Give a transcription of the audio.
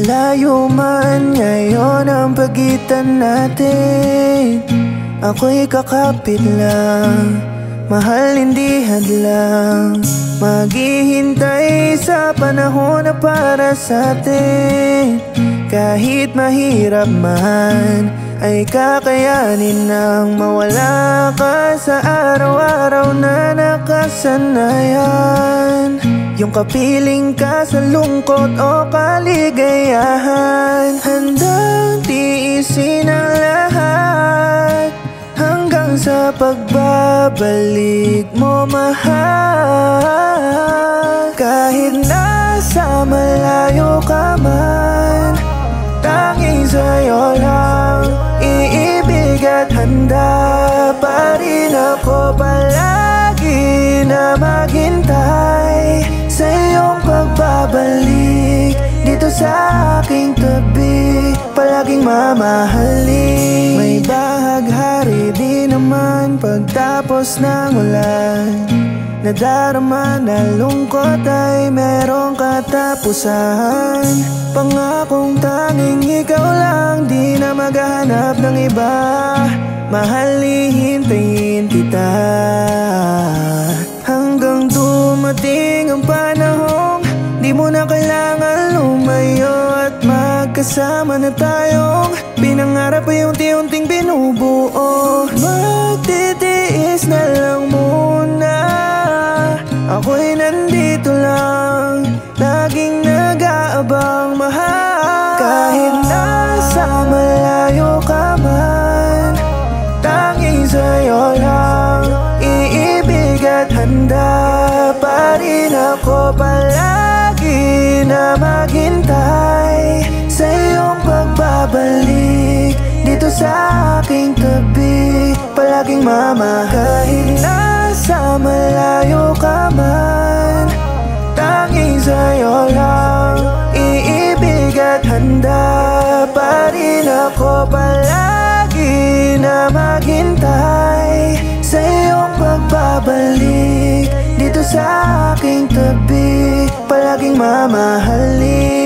Malayo man ngayon ang pagitan natin, ako'y kakapit lang, mahal hindi hadlang. Maghihintay sa panahon na para sa atin. Kahit mahirap man, ay kakayanin nang mawala ka sa araw-araw na nakasanayan. Yung kapiling ka sa lungkot o kaligayahan, handang tiisin ang lahat hanggang sa pagbabalik mo, mahal. Kahit nasa malayo ka man, tanging sa'yo lang iibig at handa pa rin ako palagi na maghintay sa iyong pagbabalik dito sa aking tabi, palaging mamahalin. May bahaghari di naman pagtapos ng ulan, nadarama na lungkot ay merong katapusan. Pangakong tanging ikaw lang, di na maghahanap ng iba. Mahal, hihintayin kita hanggang dumating ang panahong di mo na kailangan lumayo at magkasama na tayong pinangarap ay unti-unting binubuo. Magtitiis na lang muna, ako'y nandito lang, laging nag-aabang, mahal. Kahit nasa malayo ka man, tanging sa'yo lang iibig at handa pa rin ako palagi na maghintay sa iyong pagbabalik dito sa aking tabi, palaging mamahal. Kahit nasa malayo ka man, tanging sa'yo lang iibig at handa pa rin ako palagi na maghintay sa iyong pagbabalik dito sa aking tabi, palaging mamahalin.